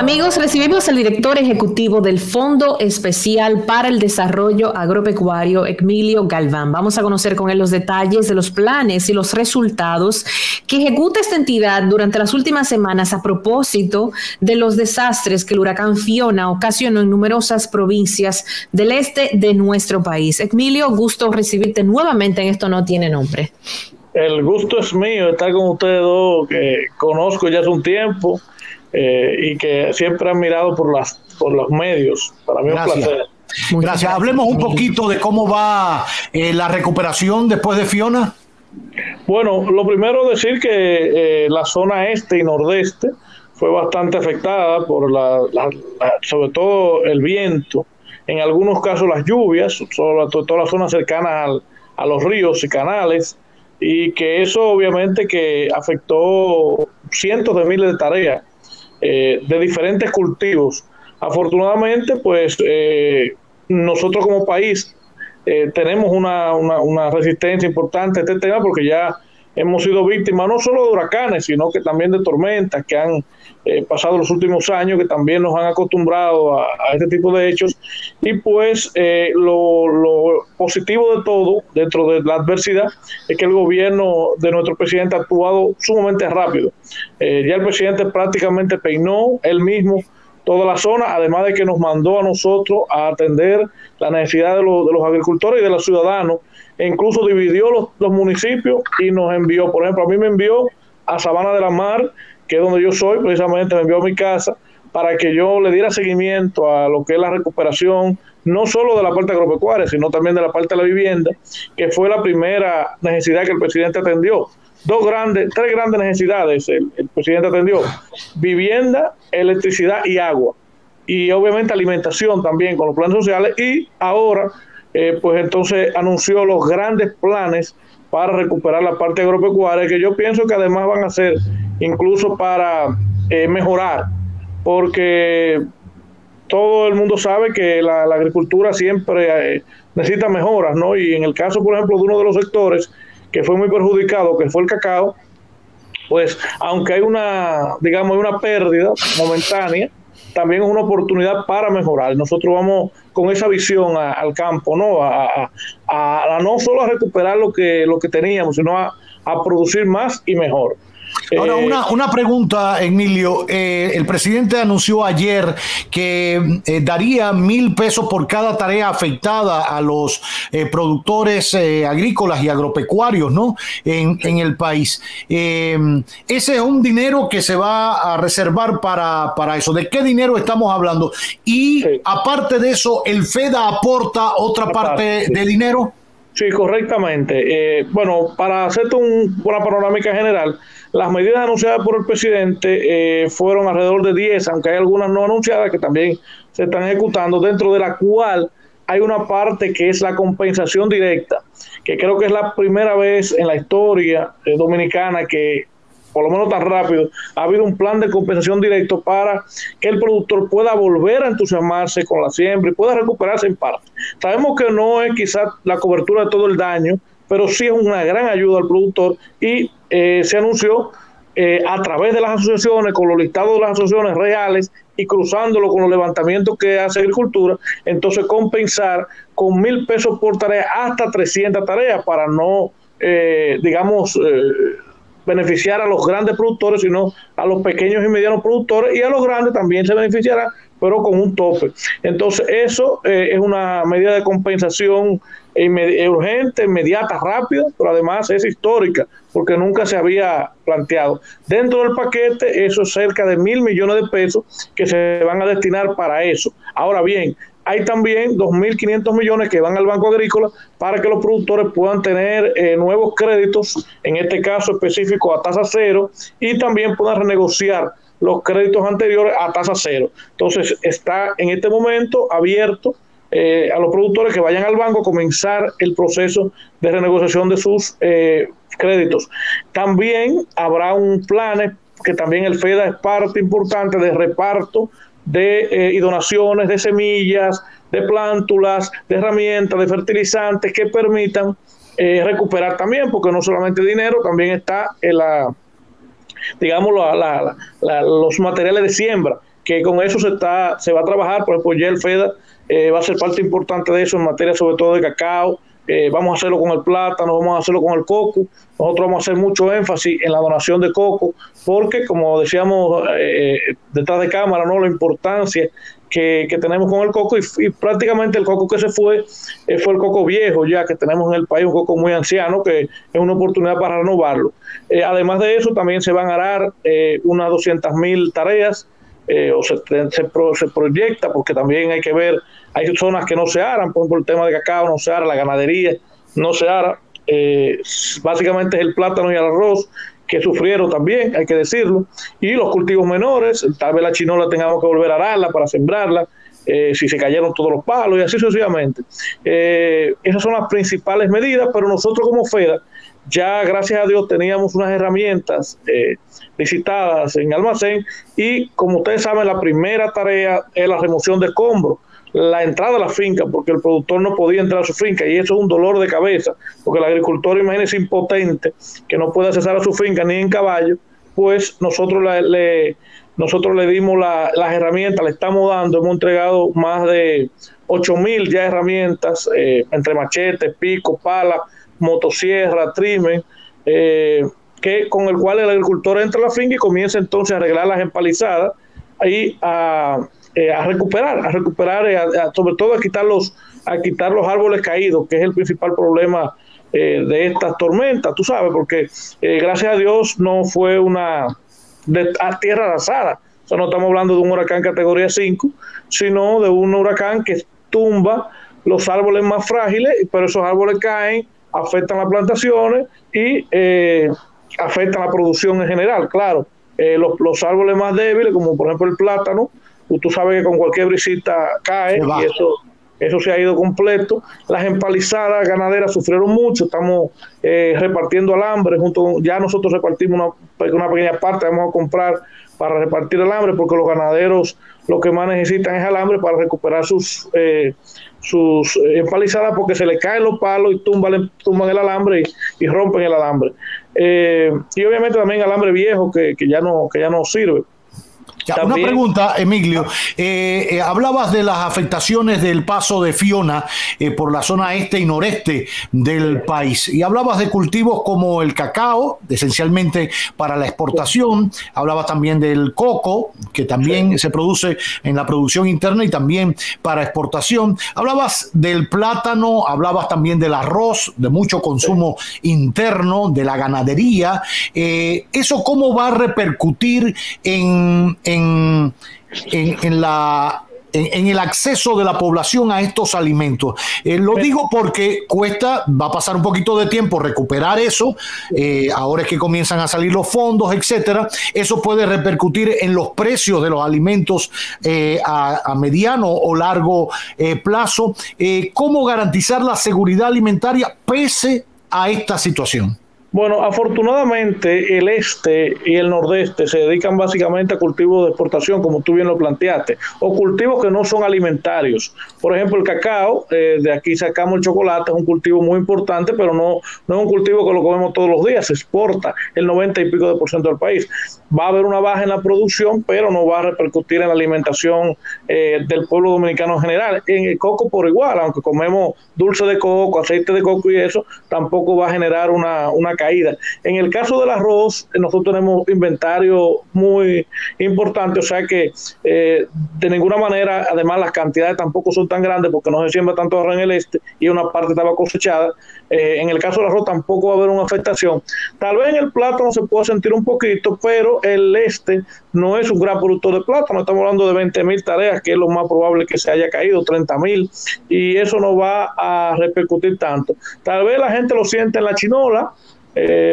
Amigos, recibimos al director ejecutivo del Fondo Especial para el Desarrollo Agropecuario, Emilio Galván. Vamos a conocer con él los detalles de los planes y los resultados que ejecuta esta entidad durante las últimas semanas a propósito de los desastres que el huracán Fiona ocasionó en numerosas provincias del este de nuestro país. Emilio, gusto recibirte nuevamente en Esto No Tiene Nombre. El gusto es mío estar con ustedes dos, que conozco ya hace un tiempo. Y que siempre han mirado por los medios. Para mí es un placer. Gracias. Hablemos un poquito de cómo va la recuperación después de Fiona. Bueno, lo primero decir que la zona este y nordeste fue bastante afectada por sobre todo el viento, en algunos casos las lluvias, sobre todas las zonas cercanas a los ríos y canales, y que eso obviamente que afectó cientos de miles de tareas de diferentes cultivos. Afortunadamente, pues nosotros como país tenemos una resistencia importante a este tema, porque ya hemos sido víctimas no solo de huracanes, sino que también de tormentas que han pasado los últimos años, que también nos han acostumbrado a este tipo de hechos. Y pues lo positivo de todo, dentro de la adversidad, es que el gobierno de nuestro presidente ha actuado sumamente rápido. Ya el presidente prácticamente peinó él mismo toda la zona, además de que nos mandó a nosotros a atender la necesidad de los agricultores y de los ciudadanos, e incluso dividió los municipios y nos envió, por ejemplo, a mí me envió a Sabana de la Mar, que es donde yo soy, precisamente me envió a mi casa, para que yo le diera seguimiento a lo que es la recuperación, no solo de la parte agropecuaria, sino también de la parte de la vivienda, que fue la primera necesidad que el presidente atendió. Tres grandes necesidades el presidente atendió: vivienda, electricidad y agua, y obviamente alimentación también con los planes sociales. Y ahora pues entonces anunció los grandes planes para recuperar la parte agropecuaria, que yo pienso que además van a ser incluso para mejorar, porque todo el mundo sabe que la agricultura siempre necesita mejoras, ¿no? Y en el caso, por ejemplo, de uno de los sectores que fue muy perjudicado, que fue el cacao, pues aunque hay una pérdida momentánea, también es una oportunidad para mejorar. Nosotros vamos con esa visión al campo, ¿no? A no solo a recuperar lo que teníamos, sino a producir más y mejor. Ahora, una pregunta, Emilio. El presidente anunció ayer que daría 1,000 pesos por cada tarea afectada a los productores agrícolas y agropecuarios, ¿no? En el país. Ese es un dinero que se va a reservar para eso. ¿De qué dinero estamos hablando? Y sí, aparte de eso, ¿el FEDA aporta otra parte de dinero? Sí, correctamente. Bueno, para hacerte una panorámica general, las medidas anunciadas por el presidente fueron alrededor de 10, aunque hay algunas no anunciadas que también se están ejecutando, dentro de la cual hay una parte que es la compensación directa, que creo que es la primera vez en la historia dominicana que, por lo menos tan rápido, ha habido un plan de compensación directo para que el productor pueda volver a entusiasmarse con la siembra y pueda recuperarse en parte. Sabemos que no es quizás la cobertura de todo el daño, pero sí es una gran ayuda al productor, y se anunció a través de las asociaciones, con los listados de las asociaciones reales y cruzándolo con los levantamientos que hace Agricultura, entonces compensar con 1,000 pesos por tarea hasta 300 tareas, para no, beneficiar a los grandes productores, sino a los pequeños y medianos productores, y a los grandes también se beneficiará, pero con un tope. Entonces eso es una medida de compensación urgente, inmediata, rápida, pero además es histórica, porque nunca se había planteado. Dentro del paquete, eso es cerca de 1,000 millones de pesos que se van a destinar para eso. Ahora bien, hay también 2.500 millones que van al Banco Agrícola para que los productores puedan tener nuevos créditos, en este caso específico a tasa cero, y también puedan renegociar los créditos anteriores a tasa cero. Entonces está en este momento abierto a los productores que vayan al banco a comenzar el proceso de renegociación de sus créditos. También habrá un plan que también el FEDA es parte importante de reparto y donaciones de semillas, de plántulas, de herramientas, de fertilizantes que permitan recuperar también, porque no solamente dinero, también está los materiales de siembra, que con eso se va a trabajar. Por ejemplo, ya el FEDA va a ser parte importante de eso en materia sobre todo de cacao. Vamos a hacerlo con el plátano, vamos a hacerlo con el coco. Nosotros vamos a hacer mucho énfasis en la donación de coco, porque como decíamos detrás de cámara, ¿no?, la importancia que tenemos con el coco, y prácticamente el coco que se fue el coco viejo ya que tenemos en el país, un coco muy anciano, que es una oportunidad para renovarlo. Además de eso, también se van a arar unas 200.000 tareas, o se proyecta, porque también hay que ver, hay zonas que no se aran, por ejemplo el tema de cacao no se ara, la ganadería no se ara, básicamente es el plátano y el arroz que sufrieron también, hay que decirlo, y los cultivos menores, tal vez la chinola tengamos que volver a ararla para sembrarla, si se cayeron todos los palos y así sucesivamente. Esas son las principales medidas, pero nosotros como FEDA, ya gracias a Dios teníamos unas herramientas licitadas en almacén, y como ustedes saben, la primera tarea es la remoción de escombros, la entrada a la finca, porque el productor no podía entrar a su finca, y eso es un dolor de cabeza, porque el agricultor, imagínese, impotente, que no puede accesar a su finca ni en caballo. Pues nosotros le dimos las herramientas, le estamos dando, hemos entregado más de 8.000 ya herramientas, entre machetes, pico, pala, motosierra, trimen, que con el cual el agricultor entra a la finca y comienza entonces a arreglar las empalizadas y a recuperar, sobre todo a quitar los árboles caídos, que es el principal problema de estas tormentas, tú sabes, porque gracias a Dios no fue a tierra arrasada. O sea, no estamos hablando de un huracán categoría 5, sino de un huracán que tumba los árboles más frágiles, pero esos árboles caen, afectan las plantaciones y afectan la producción en general. Claro, los árboles más débiles, como por ejemplo el plátano, tú sabes que con cualquier brisita cae, y eso se ha ido completo. Las empalizadas ganaderas sufrieron mucho, estamos repartiendo alambre, ya nosotros repartimos una pequeña parte, vamos a comprar para repartir alambre, porque los ganaderos lo que más necesitan es alambre para recuperar sus empalizadas, porque se le caen los palos y tumban el alambre y rompen el alambre. Y obviamente también alambre viejo que ya no sirve. Ya, una pregunta, Emilio. Hablabas de las afectaciones del paso de Fiona por la zona este y noreste del país, y hablabas de cultivos como el cacao, esencialmente para la exportación. Hablabas también del coco, que también se produce en la producción interna y también para exportación. Hablabas del plátano, hablabas también del arroz, de mucho consumo interno, de la ganadería. ¿Eso cómo va a repercutir en el acceso de la población a estos alimentos? Lo digo porque va a pasar un poquito de tiempo recuperar eso, ahora es que comienzan a salir los fondos, etcétera. Eso puede repercutir en los precios de los alimentos a mediano o largo plazo. ¿Cómo garantizar la seguridad alimentaria pese a esta situación? Bueno, afortunadamente el este y el nordeste se dedican básicamente a cultivos de exportación, como tú bien lo planteaste, o cultivos que no son alimentarios. Por ejemplo, el cacao, de aquí sacamos el chocolate, es un cultivo muy importante, pero no es un cultivo que lo comemos todos los días, se exporta el 90 y pico % del país. Va a haber una baja en la producción, pero no va a repercutir en la alimentación del pueblo dominicano en general. En el coco por igual, aunque comemos dulce de coco, aceite de coco y eso, tampoco va a generar una caída. En el caso del arroz, nosotros tenemos inventario muy importante, o sea que de ninguna manera, además las cantidades tampoco son tan grandes porque no se siembra tanto arroz en el este y una parte estaba cosechada. En el caso del arroz tampoco va a haber una afectación. Tal vez en el plátano se pueda sentir un poquito, pero el este no es un gran productor de plátano, estamos hablando de 20.000 tareas, que es lo más probable que se haya caído, 30.000, y eso no va a repercutir tanto. Tal vez la gente lo siente en la chinola,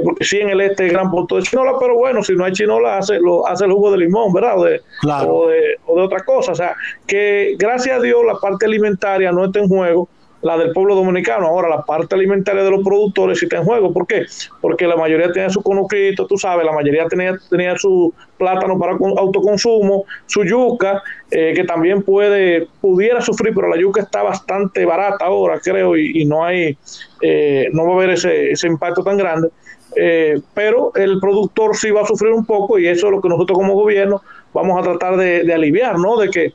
porque sí, en el este hay gran productor de chinola, pero bueno, si no hay chinola, hace el jugo de limón, ¿verdad? Claro. O de otra cosa. O sea, que gracias a Dios la parte alimentaria no está en juego, la del pueblo dominicano. Ahora, la parte alimentaria de los productores sí está en juego. ¿Por qué? Porque la mayoría tenía su conuquito, tú sabes, la mayoría tenía su plátano para autoconsumo, su yuca, que también pudiera sufrir, pero la yuca está bastante barata ahora, creo, y no va a haber ese impacto tan grande. Pero el productor sí va a sufrir un poco, y eso es lo que nosotros como gobierno vamos a tratar de aliviar, ¿no? De que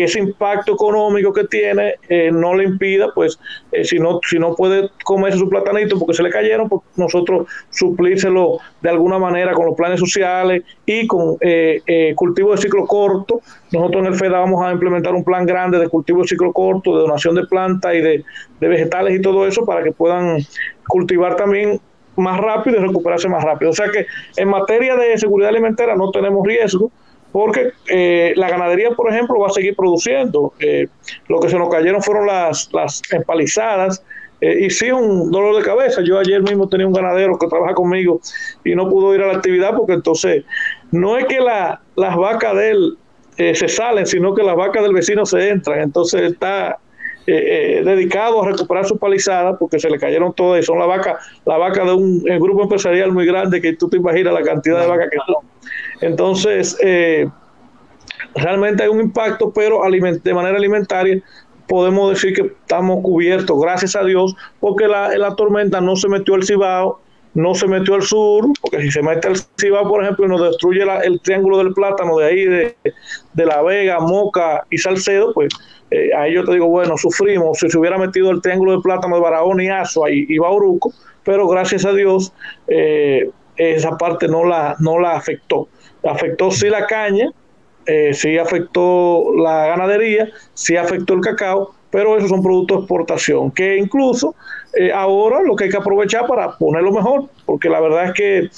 ese impacto económico que tiene no le impida, pues, si no puede comerse su platanito porque se le cayeron, pues nosotros suplírselo de alguna manera con los planes sociales y con cultivo de ciclo corto. Nosotros en el FEDA vamos a implementar un plan grande de cultivo de ciclo corto, de donación de plantas y de vegetales y todo eso para que puedan cultivar también más rápido y recuperarse más rápido. O sea que en materia de seguridad alimentaria no tenemos riesgo, porque la ganadería, por ejemplo, va a seguir produciendo. Lo que se nos cayeron fueron las empalizadas, y sí, un dolor de cabeza. Yo ayer mismo tenía un ganadero que trabaja conmigo y no pudo ir a la actividad porque entonces no es que las vacas de él se salen, sino que las vacas del vecino se entran. Entonces está dedicado a recuperar su palizada porque se le cayeron todas y son la vaca de un grupo empresarial muy grande que tú te imaginas la cantidad de vacas que son. Entonces realmente hay un impacto, pero de manera alimentaria podemos decir que estamos cubiertos, gracias a Dios, porque la tormenta no se metió al Cibao, no se metió al sur, porque si se mete al Cibao, por ejemplo, y nos destruye el triángulo del plátano de ahí, de La Vega, Moca y Salcedo, pues ahí yo te digo, bueno, sufrimos. Si se hubiera metido el triángulo del plátano de Barahona y Azua y Bauruco, pero gracias a Dios esa parte no la afectó. Afectó sí la caña, sí afectó la ganadería, sí afectó el cacao, pero esos son productos de exportación, que incluso ahora lo que hay que aprovechar para ponerlo mejor, porque la verdad es que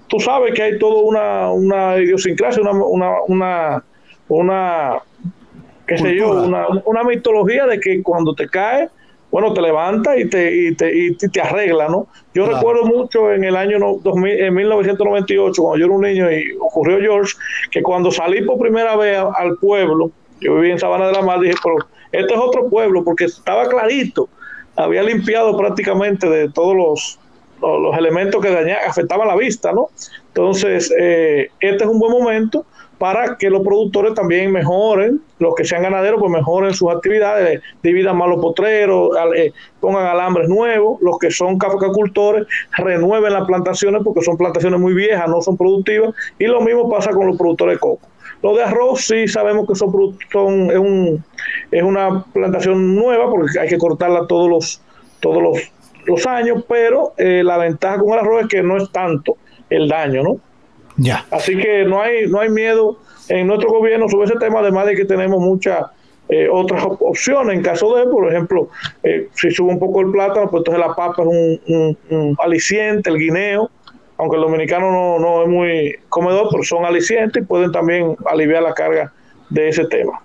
tú sabes que hay toda una idiosincrasia, qué sé yo, una mitología de que cuando te caes, bueno, te levantas y te arregla, ¿no? Yo recuerdo mucho en el año 2000, en 1998, cuando yo era un niño y ocurrió George, que cuando salí por primera vez al pueblo, yo vivía en Sabana de la Mar, dije, pero este es otro pueblo, porque estaba clarito, había limpiado prácticamente de todos los elementos que afectaban la vista, ¿no? Entonces, este es un buen momento para que los productores también mejoren, los que sean ganaderos, pues mejoren sus actividades, dividan más los potreros, pongan alambres nuevos, los que son caficultores, renueven las plantaciones, porque son plantaciones muy viejas, no son productivas, y lo mismo pasa con los productores de coco. Los de arroz sí sabemos que es una plantación nueva, porque hay que cortarla todos los años, pero la ventaja con el arroz es que no es tanto el daño, ¿no? Ya. Así que no hay miedo en nuestro gobierno sobre ese tema, además de que tenemos muchas otras opciones. En caso de, por ejemplo, si sube un poco el plátano, pues entonces la papa es un aliciente, el guineo, aunque el dominicano no es muy comedor, pero son alicientes y pueden también aliviar la carga de ese tema.